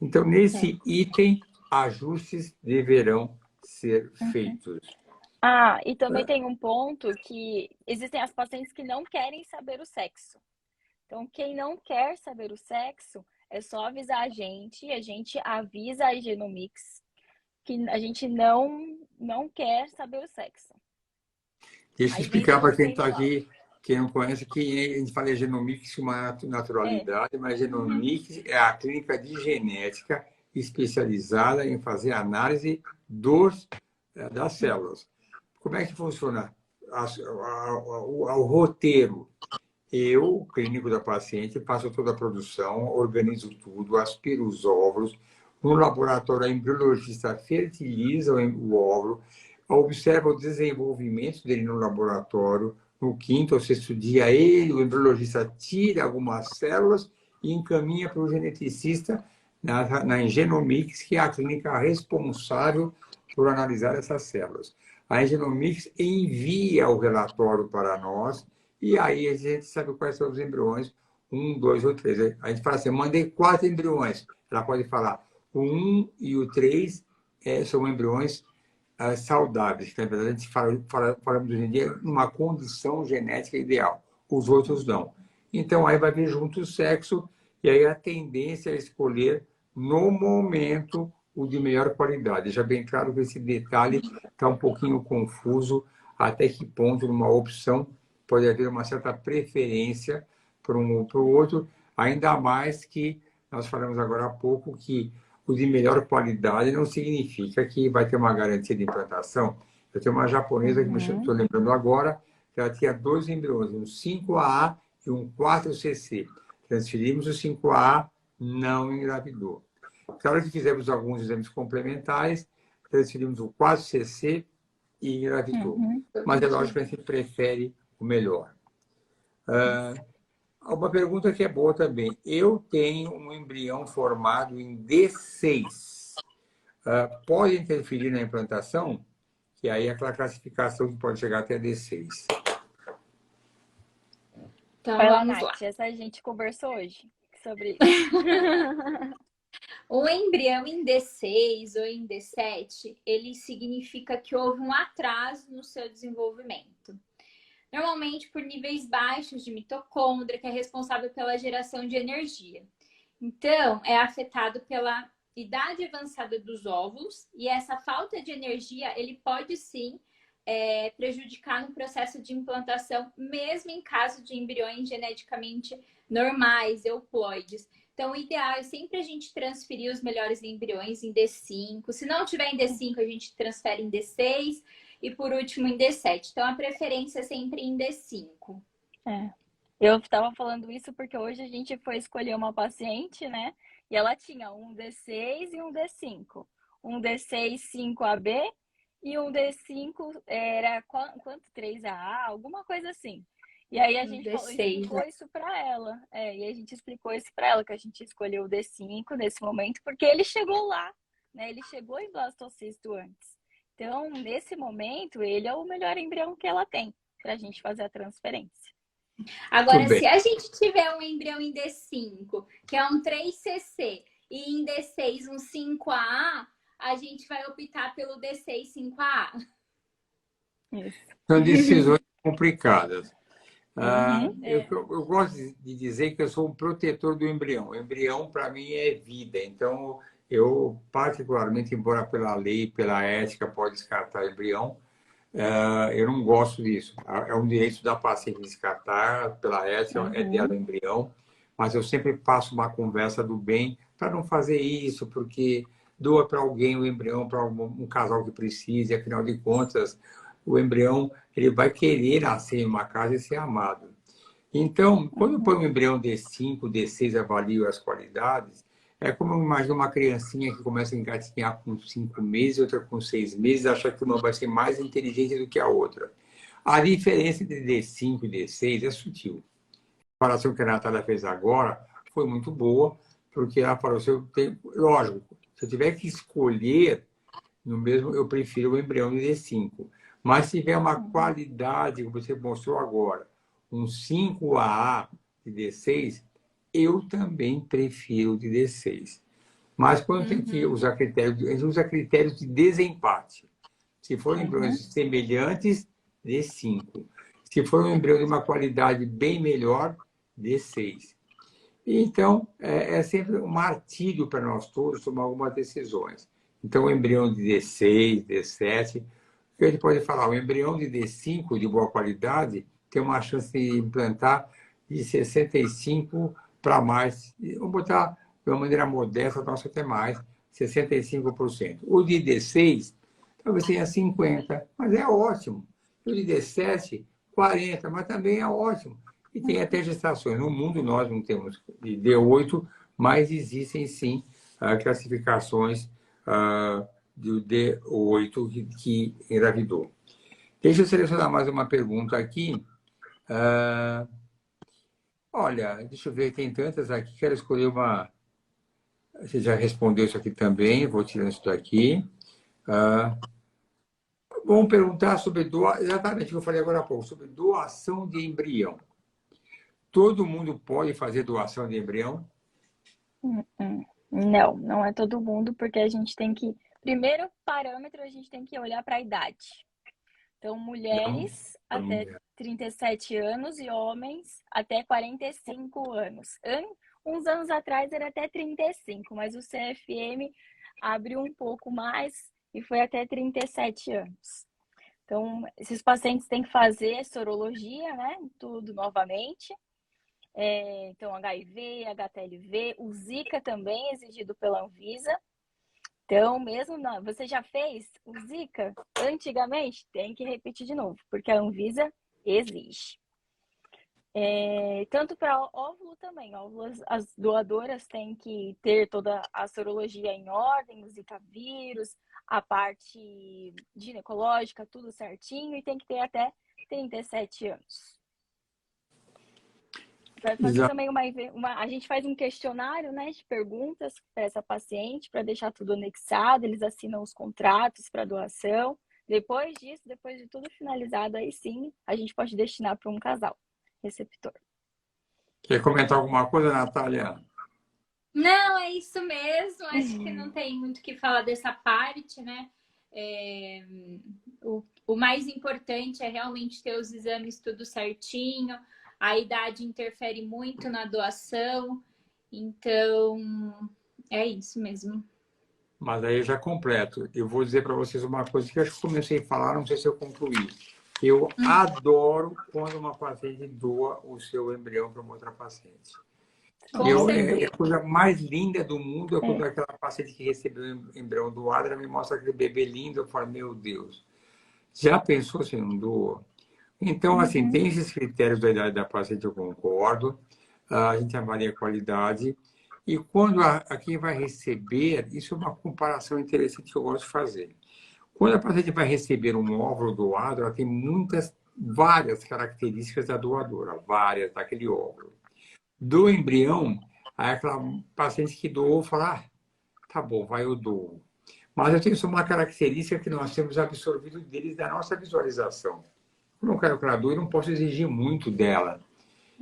Então, nesse item, ajustes deverão ser feitos. Ah, e também tem um ponto que existem as pacientes que não querem saber o sexo. Então, quem não quer saber o sexo, é só avisar a gente avisa a Genomics que a gente não quer saber o sexo. Deixa eu Aí vem explicar tudo para quem bem está no laudo. aqui, quem não conhece, que a gente fala Genomics com uma naturalidade, mas Genomics é a clínica de genética especializada em fazer análise das células. Como é que funciona o roteiro? Eu, clínico da paciente, faço toda a produção, organizo tudo, aspiro os óvulos. No laboratório, a embriologista fertiliza o óvulo, observa o desenvolvimento dele no laboratório. No quinto ou sexto dia, o embriologista, tira algumas células e encaminha para o geneticista na Genomics, que é a clínica responsável por analisar essas células. A Genomics envia o relatório para nós e aí a gente sabe quais são os embriões, 1, 2 ou 3. A gente fala assim, mandei 4 embriões. Ela pode falar, o 1 e o 3 são embriões saudáveis, que na verdade a gente falamos hoje em dia numa condição genética ideal. Os outros não. Então aí vai vir junto o sexo e aí a tendência é escolher no momento o de melhor qualidade. Deixa bem claro que esse detalhe está um pouquinho confuso, até que ponto numa opção pode haver uma certa preferência para um ou para o outro, ainda mais que nós falamos agora há pouco que o de melhor qualidade não significa que vai ter uma garantia de implantação. Eu tenho uma japonesa que me estou lembrando agora, que ela tinha 2 embriões, um 5AA e um 4CC. Transferimos o 5AA, não engravidou. Claro que fizemos alguns exames complementares, transferimos o 4CC e engravidou. Mas é lógico que a gente prefere o melhor. Uma pergunta que é boa também. Eu tenho um embrião formado em D6. Pode interferir na implantação? Que aí é aquela classificação que pode chegar até D6. Então, Vai lá, vamos lá. Nath. Essa a gente conversou hoje sobre isso. Um embrião em D6 ou em D7, ele significa que houve um atraso no seu desenvolvimento. Normalmente por níveis baixos de mitocôndria, que é responsável pela geração de energia. Então, é afetado pela idade avançada dos óvulos e essa falta de energia, ele pode sim prejudicar no processo de implantação, mesmo em caso de embriões geneticamente normais, euploides. Então, o ideal é sempre a gente transferir os melhores embriões em D5. Se não tiver em D5, a gente transfere em D6 e, por último, em D7. Então, a preferência é sempre em D5. Eu estava falando isso porque hoje a gente foi escolher uma paciente, né? E ela tinha um D6 e um D5. Um D6 5AB e um D5 era quanto? 3AA, alguma coisa assim. E aí a gente explicou isso para ela. E a gente explicou isso para ela, que a gente escolheu o D5 nesse momento, porque ele chegou lá, né? Ele chegou em blastocisto antes. Então, nesse momento, ele é o melhor embrião que ela tem para a gente fazer a transferência. Agora, se a gente tiver um embrião em D5, que é um 3CC, e em D6 um 5AA, a gente vai optar pelo D6 5AA. Isso. São decisões complicadas. Eu gosto de dizer que eu sou um protetor do embrião. O embrião, para mim, é vida. Então, eu, particularmente, embora pela lei, pela ética, pode descartar embrião, eu não gosto disso. É um direito da paciente descartar, pela ética, é dela o embrião. Mas eu sempre passo uma conversa do bem para não fazer isso, porque doa para alguém o embrião, para um casal que precise, afinal de contas, o embrião ele vai querer nascer em uma casa e ser amado. Então, quando eu ponho um embrião D5, D6, avalio as qualidades, é como eu imagino uma criancinha que começa a engatinhar com 5 meses, outra com 6 meses, acha que uma vai ser mais inteligente do que a outra. A diferença entre D5 e D6 é sutil. A comparação que a Natália fez agora foi muito boa, porque ela falou, lógico, se eu tiver que escolher, no mesmo, eu prefiro o embrião de D5. Mas se tiver uma qualidade, como você mostrou agora, um 5AA de D6, eu também prefiro de D6. Mas quando tem que usar critérios, a gente usa critérios de desempate. Se forem embriões semelhantes, D5. Se for um embrião de uma qualidade bem melhor, D6. Então, é sempre um martírio para nós todos tomar algumas decisões. Então, o embrião de D6, D7, a gente pode falar, o embrião de D5 de boa qualidade tem uma chance de implantar de 65 para mais. Vamos botar de uma maneira modesta, nossa até mais, 65%. O de D6 talvez tenha 50%, mas é ótimo. O de D7, 40%, mas também é ótimo. E tem até gestações. No mundo nós não temos de D8, mas existem sim classificações do D8 que engravidou. Deixa eu selecionar mais uma pergunta aqui. Olha, deixa eu ver, tem tantas aqui, quero escolher uma. Você já respondeu isso aqui também, vou tirando isso daqui. Vamos perguntar sobre exatamente o que eu falei agora há pouco, sobre doação de embrião. Todo mundo pode fazer doação de embrião? Não, não é todo mundo, porque a gente tem que. Primeiro parâmetro, a gente tem que olhar para a idade. Então, mulheres até 37 anos e homens até 45 anos. Uns anos atrás era até 35, mas o CFM abriu um pouco mais e foi até 37 anos. Então, esses pacientes têm que fazer sorologia, né? Tudo novamente. Então, HIV, HTLV, o Zika também é exigido pela Anvisa. Então, mesmo não, você já fez o Zika antigamente? Tem que repetir de novo, porque a Anvisa exige. Tanto para óvulo também. Óvulos, as doadoras têm que ter toda a sorologia em ordem, o Zika vírus, a parte ginecológica, tudo certinho, e tem que ter até 37 anos. Vai fazer também a gente faz um questionário, né, de perguntas para essa paciente, para deixar tudo anexado, eles assinam os contratos para doação. Depois disso, depois de tudo finalizado, aí sim, a gente pode destinar para um casal receptor. Quer comentar alguma coisa, Natália? Não, é isso mesmo. Acho que não tem muito o que falar dessa parte, né? O mais importante é realmente ter os exames tudo certinho. A idade interfere muito na doação. Então, é isso mesmo. Mas aí eu já completo. Eu vou dizer para vocês uma coisa que eu acho que comecei a falar, não sei se eu concluí. Eu adoro quando uma paciente doa o seu embrião para uma outra paciente. A coisa mais linda do mundo é quando aquela paciente que recebeu o embrião doado, ela me mostra aquele bebê lindo, eu falo, meu Deus, já pensou se não doa? Então, assim, tem esses critérios da idade da paciente, eu concordo, a gente avalia a qualidade, e quando quem vai receber, isso é uma comparação interessante que eu gosto de fazer. Quando a paciente vai receber um óvulo doado, ela tem várias características da doadora, várias daquele óvulo. Do embrião, aí aquela paciente que doou fala, tá bom, vai, eu dou. Mas eu tenho só uma característica que nós temos absorvido deles da nossa visualização. Eu não quero que ela doe, não posso exigir muito dela.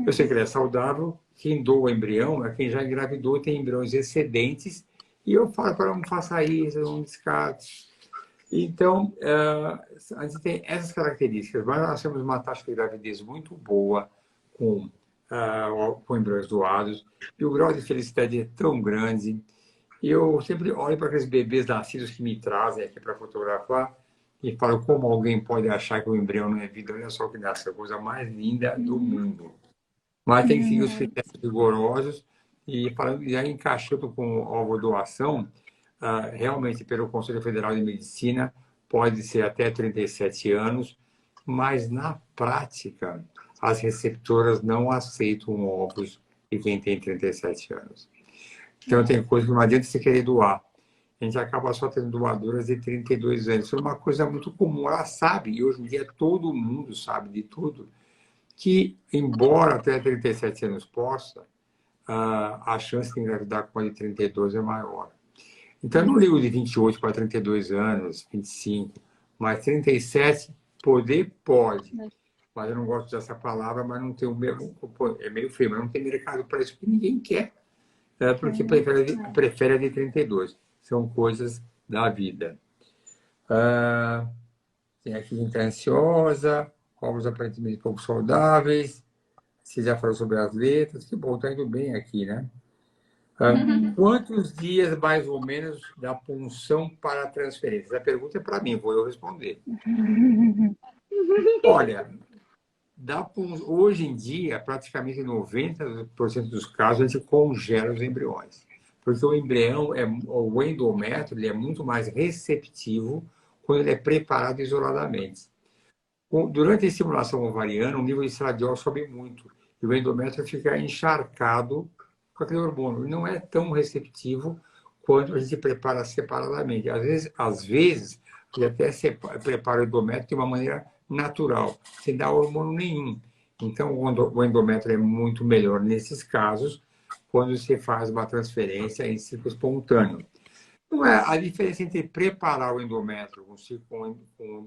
Eu sei que ela é saudável, quem doa o embrião é quem já engravidou, tem embriões excedentes, e eu falo para ela, não faça isso, não descarte. Então, a gente tem essas características, mas nós temos uma taxa de gravidez muito boa com embriões doados, e o grau de felicidade é tão grande. Eu sempre olho para aqueles bebês nascidos que me trazem aqui para fotografar e falo como alguém pode achar que o embrião não é vida. Olha só que nasce, a coisa mais linda do mundo. Mas tem que seguir os critérios rigorosos e falando, já encaixando com a doação, realmente pelo Conselho Federal de Medicina, pode ser até 37 anos, mas na prática, as receptoras não aceitam ovos de quem tem 37 anos. Então, tem coisa que não adianta você querer doar. A gente acaba só tendo doadoras de 32 anos. Isso é uma coisa muito comum. Ela sabe, e hoje em dia todo mundo sabe de tudo, que, embora até 37 anos possa, a chance de engravidar com a de 32 é maior. Então, eu não ligo de 28 para 32 anos, 25, mas 37, poder pode. Mas eu não gosto dessa palavra, mas não tem o mesmo. É meio feio, mas não tem mercado para isso, porque ninguém quer. Porque prefere a de 32. São coisas da vida. Tem aqui gente ansiosa, ovos aparentemente pouco saudáveis. Você já falou sobre as letras. Que bom, está indo bem aqui, né? Quantos dias, mais ou menos, da punção para a transferência? A pergunta é para mim, vou eu responder. Olha, hoje em dia, praticamente 90% dos casos, a gente congela os embriões. Porque o embrião, o endométrio, ele é muito mais receptivo quando ele é preparado isoladamente. Durante a estimulação ovariana, o nível de estradiol sobe muito. E o endométrio fica encharcado com aquele hormônio. Ele não é tão receptivo quando a gente prepara separadamente. Às vezes ele até prepara o endométrio de uma maneira natural, sem dar hormônio nenhum. Então, o endométrio é muito melhor nesses casos, quando você faz uma transferência em ciclo espontâneo. Não é, a diferença entre preparar o endométrio com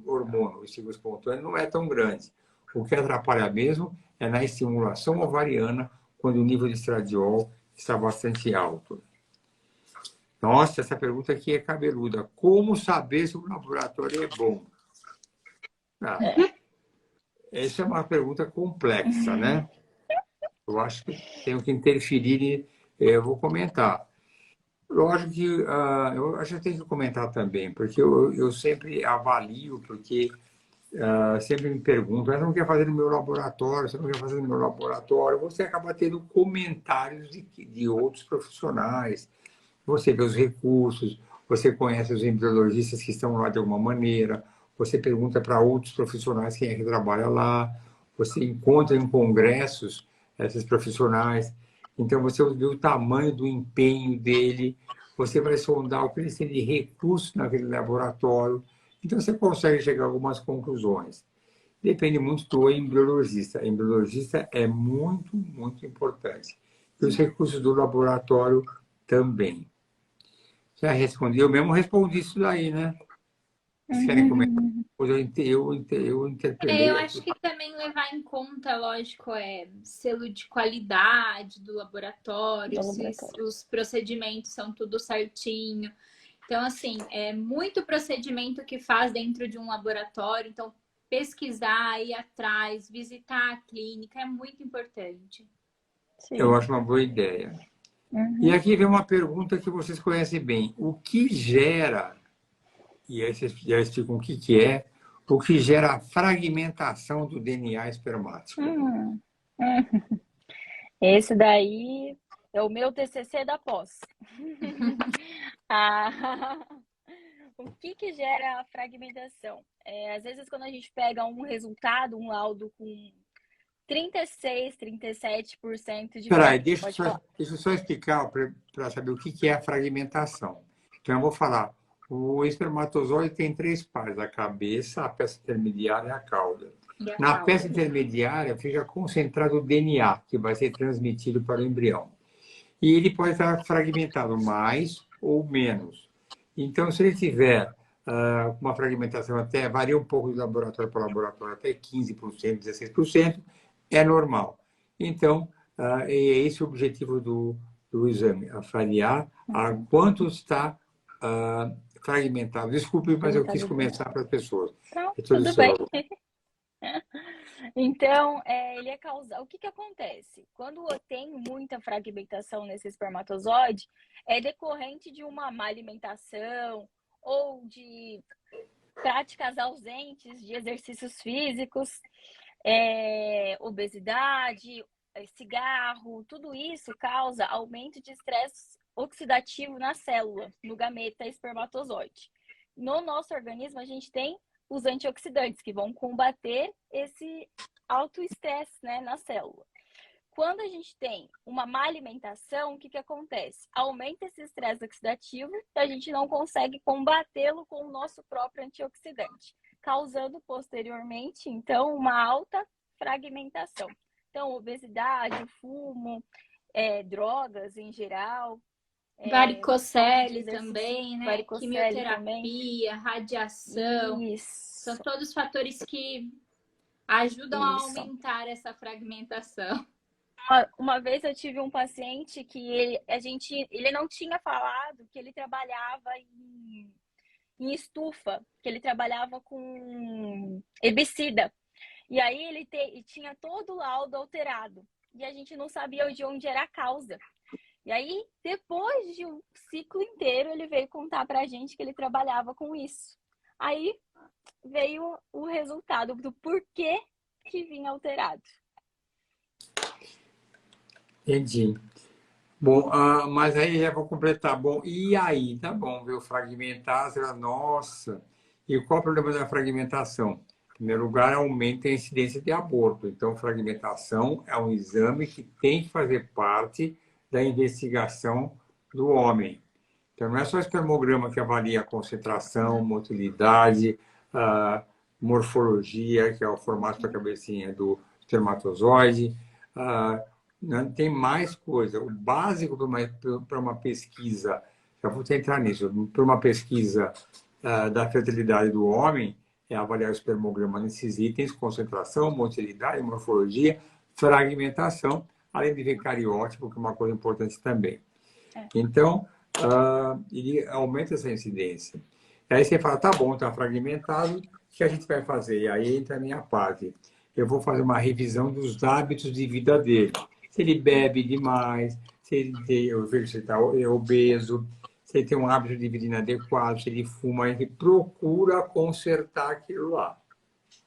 hormônio e ciclo espontâneo não é tão grande. O que atrapalha mesmo é na estimulação ovariana, quando o nível de estradiol está bastante alto. Nossa, essa pergunta aqui é cabeluda. Como saber se o laboratório é bom? Essa é uma pergunta complexa, né? Eu acho que tenho que interferir e eu vou comentar. Lógico que eu acho que eu tenho que comentar também, porque eu sempre avalio, porque sempre me perguntam, você não quer fazer no meu laboratório, você não quer fazer no meu laboratório, você acaba tendo comentários de outros profissionais, você vê os recursos, você conhece os embriologistas que estão lá de alguma maneira, você pergunta para outros profissionais quem é que trabalha lá, você encontra em congressos esses profissionais, então você vê o tamanho do empenho dele, você vai sondar o que eles têm de recursos naquele laboratório, então você consegue chegar a algumas conclusões. Depende muito do embriologista. O embriologista é muito, muito importante. E os recursos do laboratório também. Já respondi, eu mesmo respondi isso daí, né? Vocês querem comentar? Eu interpelei Eu aqui. acho que também levar em conta, lógico, selo de qualidade do laboratório, se os procedimentos são tudo certinho. Então, assim, é muito procedimento que faz dentro de um laboratório. Então, pesquisar, ir atrás, visitar a clínica é muito importante. Sim. Eu acho uma boa ideia. E aqui vem uma pergunta que vocês conhecem bem. O que gera, e aí vocês já explicam o que gera a fragmentação do DNA espermático? Esse daí é o meu TCC da pós. O que gera a fragmentação? Às vezes, quando a gente pega um resultado, um laudo com 36, 37% de Espera aí, vermelho. deixa eu só explicar para saber o que é a fragmentação. Então, eu vou falar. O espermatozoide tem três partes: a cabeça, a peça intermediária e a cauda. Na peça intermediária fica concentrado o DNA, que vai ser transmitido para o embrião. E ele pode estar fragmentado mais ou menos. Então, se ele tiver uma fragmentação até, varia um pouco de laboratório para laboratório, até 15%, 16%, é normal. Então, é esse o objetivo do exame, avaliar a quanto está fragmentado. Desculpe, mas eu quis começar para as pessoas. Não, tudo bem. Então, ele é causado. O que acontece? Quando tem muita fragmentação nesse espermatozoide, é decorrente de uma má alimentação ou de práticas ausentes de exercícios físicos, obesidade, cigarro, tudo isso causa aumento de estresse oxidativo na célula, no gameta espermatozoide. no nosso organismo a gente tem os antioxidantes que vão combater esse alto estresse, né, na célula. Quando a gente tem uma má alimentação, o que acontece? Aumenta esse estresse oxidativo e a gente não consegue combatê-lo com o nosso próprio antioxidante, causando posteriormente, então, uma alta fragmentação. Então, obesidade, fumo, drogas em geral. Varicocele também, né? Varicocele quimioterapia, também. radiação. Isso. São todos fatores que ajudam a aumentar essa fragmentação. Uma vez eu tive um paciente que ele não tinha falado que ele trabalhava em estufa, que ele trabalhava com herbicida. E aí ele tinha todo o laudo alterado. E a gente não sabia de onde era a causa. E aí, depois de um ciclo inteiro, ele veio contar pra gente que ele trabalhava com isso. Aí veio o resultado do porquê que vinha alterado. Entendi. Bom, mas aí já vou completar. Bom, e aí? Tá bom, viu? Fragmentar, será, nossa. E qual o problema da fragmentação? Em primeiro lugar, aumenta a incidência de aborto. Então, fragmentação é um exame que tem que fazer parte da investigação do homem. Então, não é só o espermograma que avalia a concentração, motilidade, morfologia, que é o formato da cabecinha do espermatozoide. Tem mais coisa. O básico para uma pesquisa, já vou entrar nisso, para uma pesquisa da fertilidade do homem, é avaliar o espermograma nesses itens: concentração, motilidade, morfologia, fragmentação, além de ver cariótipo, que é uma coisa importante também. Então, ele aumenta essa incidência. Aí você fala, tá bom, está fragmentado, o que a gente vai fazer? E aí entra a minha parte. Eu vou fazer uma revisão dos hábitos de vida dele. Se ele bebe demais, eu vejo se ele está obeso, se ele tem um hábito de vida inadequado, se ele fuma, a gente procura consertar aquilo lá.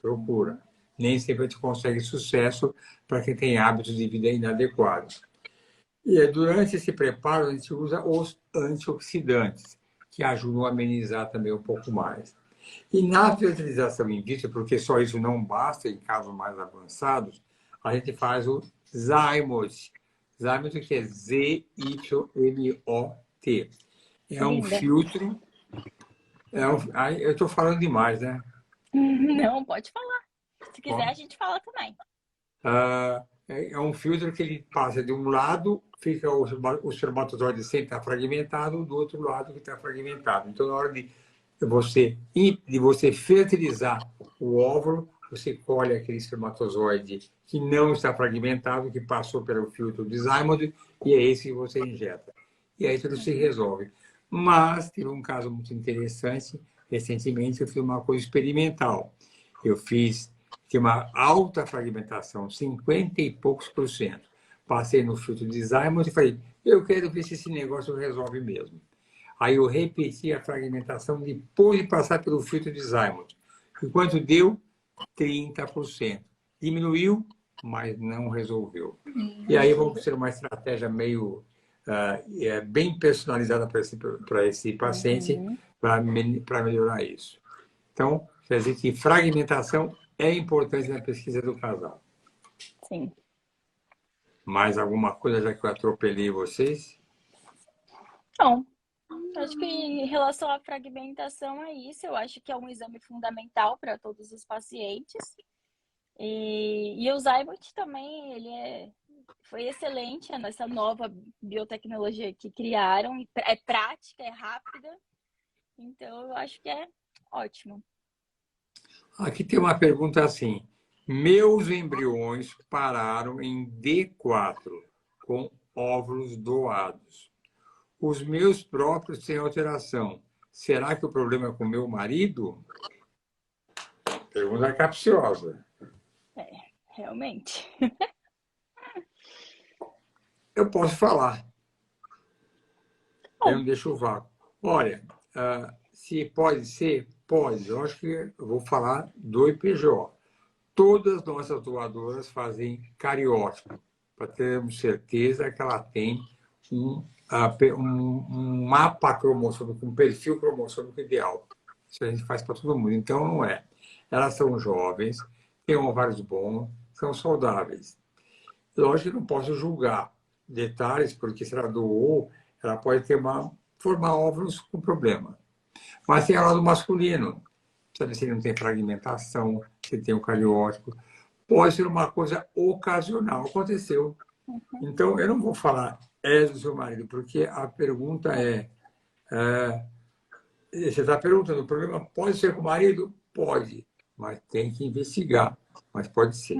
Procura. Nem sempre a gente consegue sucesso para quem tem hábitos de vida inadequados. E durante esse preparo, a gente usa os antioxidantes, que ajudam a amenizar também um pouco mais. E na fertilização in vitro, porque só isso não basta em casos mais avançados, a gente faz o Zymot. Zymot, que é Z-Y-M-O-T. É um filtro... eu estou falando demais, né? Não, pode falar. Se quiser, a gente fala também. É um filtro que ele passa de um lado, fica o espermatozoide sempre está fragmentado, do outro lado que está fragmentado. Então, na hora de você fertilizar o óvulo, você colhe aquele espermatozoide que não está fragmentado, que passou pelo filtro de Zymold, e é esse que você injeta. E aí tudo se resolve. Mas teve um caso muito interessante. Recentemente, eu fiz uma coisa experimental. Eu tinha uma alta fragmentação, 50 e poucos %. Passei no filtro de Zymold e falei, eu quero ver se esse negócio resolve mesmo. Aí eu repeti a fragmentação depois de passar pelo filtro de Zymold. E quanto deu? 30%. Diminuiu, mas não resolveu. E aí vamos ter uma estratégia meio bem personalizada para esse paciente, para melhorar isso. Então, quer dizer que fragmentação é importante na pesquisa do casal. Sim. Mais alguma coisa, já que eu atropelei vocês? Não. Acho que em relação à fragmentação é isso. Eu acho que é um exame fundamental para todos os pacientes. E o Zymold também, foi excelente nessa nova biotecnologia que criaram. É prática, é rápida. Então, eu acho que é ótimo. Aqui tem uma pergunta assim. Meus embriões pararam em D4 com óvulos doados. Os meus próprios têm alteração. Será que o problema é com o meu marido? Pergunta capciosa. Realmente. Eu posso falar. Eu não deixo o vácuo. Olha, se pode ser, pode. Eu acho que eu vou falar do IPJ. Todas as nossas doadoras fazem cariótipo, para termos certeza que ela tem um mapa cromossômico, um perfil cromossômico ideal. Isso a gente faz para todo mundo. Então, não é. Elas são jovens, têm ovários bons, são saudáveis. Lógico que não posso julgar detalhes, porque se ela doou, ela pode formar óvulos com problema. Mas tem a lado masculino. Sabe se ele não tem fragmentação, se tem um cariótipo. Pode ser uma coisa ocasional. Aconteceu. Então, eu não vou falar é do seu marido, porque a pergunta você está perguntando, o problema pode ser com o marido? Pode, mas tem que investigar. Mas pode ser.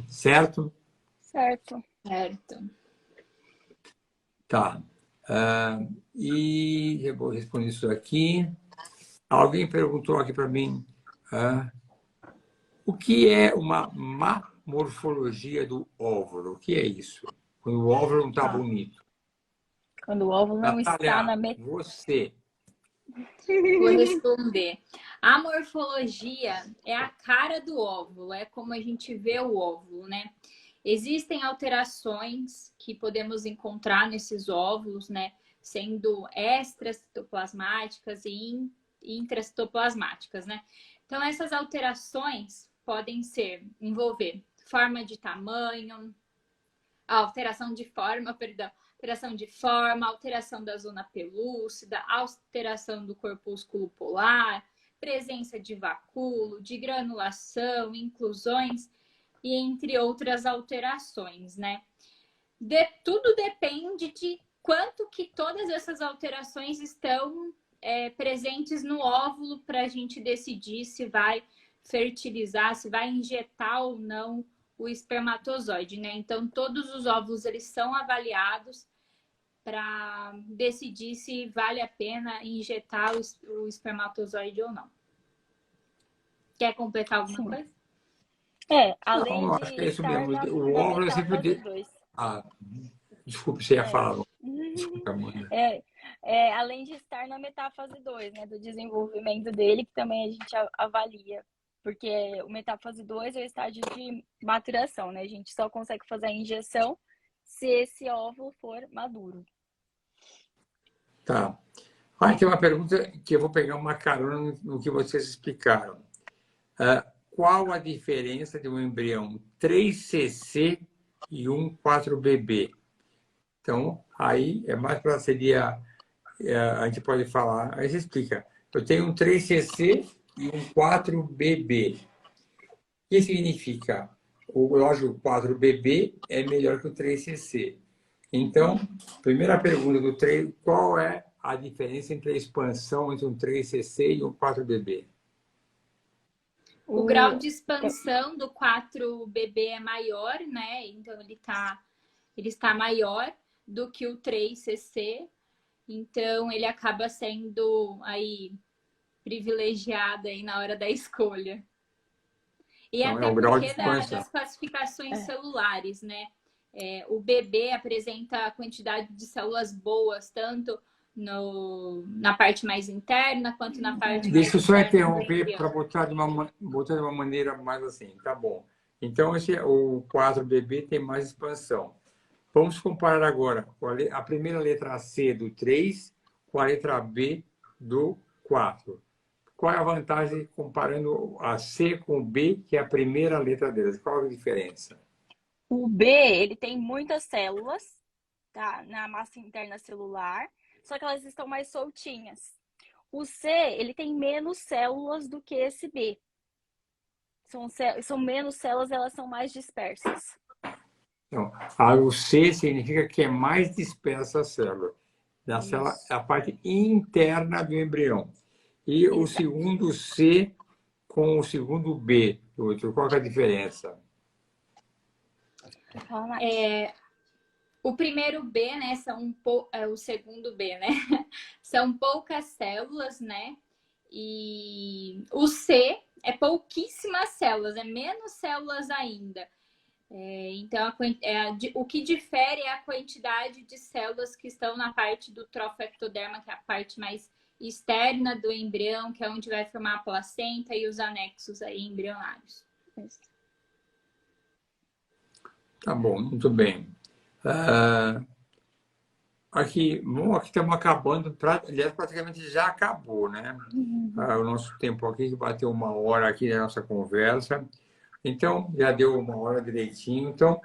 Certo? Certo. Certo. Tá. E eu vou responder isso aqui. Alguém perguntou aqui para mim o que é uma má morfologia do óvulo? O que é isso? Quando o óvulo não está bonito. Quando o óvulo não está na metade. Você. Vou responder. A morfologia é a cara do óvulo, é como a gente vê o óvulo, né? Existem alterações que podemos encontrar nesses óvulos, né? Sendo extracitoplasmáticas e intracitoplasmáticas, né? Então, essas alterações podem envolver forma de tamanho, alteração de forma, alteração da zona pelúcida, alteração do corpúsculo polar, presença de vacúolo, de granulação, inclusões e entre outras alterações, né? Tudo depende de quanto que todas essas alterações estão presentes no óvulo para a gente decidir se vai fertilizar, se vai injetar ou não o espermatozoide, né? Então, todos os óvulos, eles são avaliados para decidir se vale a pena injetar o espermatozoide ou não. Quer completar alguma coisa? Além Não, de acho que é isso estar mesmo. na O óvulo é sempre... metafase 2. Desculpe, você ia falar. Desculpa, Amanda. Além de estar na metáfase 2, né, do desenvolvimento dele, que também a gente avalia. Porque o metáfase 2 é o estágio de maturação, né? A gente só consegue fazer a injeção se esse óvulo for maduro. Tá. Tem uma pergunta que eu vou pegar uma carona no que vocês explicaram. Qual a diferença de um embrião 3cc e um 4bb? Então, aí é mais para a gente pode falar, aí você explica. Eu tenho um 3cc e um 4bb. O que significa? Lógico, o 4bb é melhor que o 3cc. Então, primeira pergunta do 3, qual é a diferença entre a expansão entre um 3cc e um 4bb? O grau de expansão do 4bb é maior, né? Então, ele está maior do que o 3cc. Então, ele acaba sendo aí privilegiado aí na hora da escolha. E então, até porque das classificações celulares, né? O bebê apresenta a quantidade de células boas, tanto na parte mais interna quanto na parte mais Deixa eu só externa interromper para botar de uma maneira mais assim, tá bom. Então, o 4bb tem mais expansão. Vamos comparar agora a primeira letra C do 3 com a letra B do 4. Qual é a vantagem comparando a C com o B, que é a primeira letra delas? Qual é a diferença? O B, ele tem muitas células, tá, na massa interna celular, só que elas estão mais soltinhas. O C, ele tem menos células do que esse B. São menos células, elas são mais dispersas. Então, o C significa que é mais dispersa a célula. Da célula é a parte interna do embrião. E o segundo C com o segundo B, qual é a diferença? O primeiro B, né, o segundo B, né, são poucas células, né, e o C é pouquíssimas células, é menos células ainda. Então, o que difere é a quantidade de células que estão na parte do trofectoderma, que é a parte mais externa do embrião, que é onde vai formar a placenta e os anexos aí embrionários. Tá bom, muito bem. Aqui estamos acabando, aliás, praticamente já acabou, né? O nosso tempo aqui bateu 1 hora aqui na nossa conversa. Então, já deu 1 hora direitinho. Então,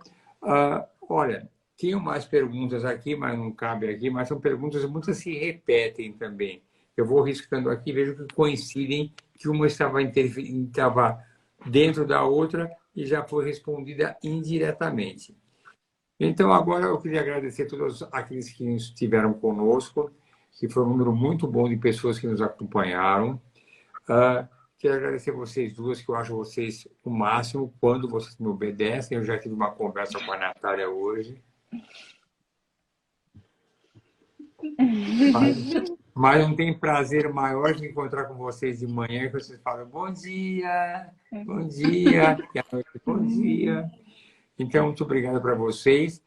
olha, tinham mais perguntas aqui, mas não cabe aqui, mas são perguntas que muitas se repetem também. Eu vou riscando aqui, vejo que coincidem, que uma estava dentro da outra e já foi respondida indiretamente. Então, agora eu queria agradecer a todos aqueles que estiveram conosco, que foi um número muito bom de pessoas que nos acompanharam. Quero agradecer vocês duas, que eu acho vocês o máximo quando vocês me obedecem. Eu já tive uma conversa com a Natália hoje. Mas não tem prazer maior de encontrar com vocês de manhã e vocês falam bom dia, e à noite, bom dia. Então, muito obrigado para vocês.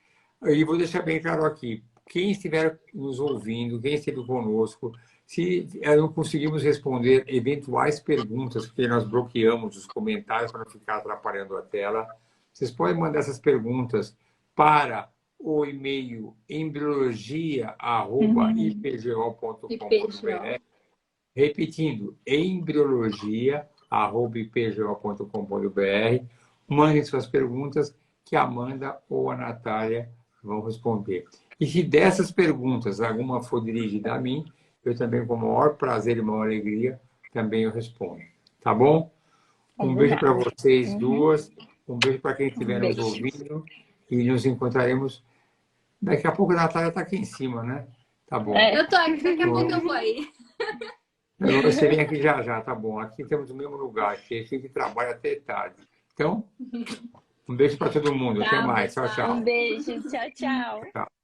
E vou deixar bem claro aqui, quem estiver nos ouvindo, quem esteve conosco, se não conseguimos responder eventuais perguntas, porque nós bloqueamos os comentários para não ficar atrapalhando a tela, vocês podem mandar essas perguntas para o e-mail embriologia@ipgo.com.br. Repetindo, embriologia@ipgo.com.br. Mandem suas perguntas que a Amanda ou a Natália vão responder. E se dessas perguntas alguma for dirigida a mim, eu também, com o maior prazer e maior alegria, também eu respondo. Tá bom? Um beijo para vocês duas, um beijo para quem estiver nos ouvindo e nos encontraremos. Daqui a pouco a Natália está aqui em cima, né? Tá bom. Eu tô aqui, daqui a pouco eu vou aí. Você vem aqui já, tá bom. Aqui temos o mesmo lugar, que a gente trabalha até tarde. Então, um beijo para todo mundo. Até mais. Tchau, tchau. Um beijo. Tchau, tchau. Tchau.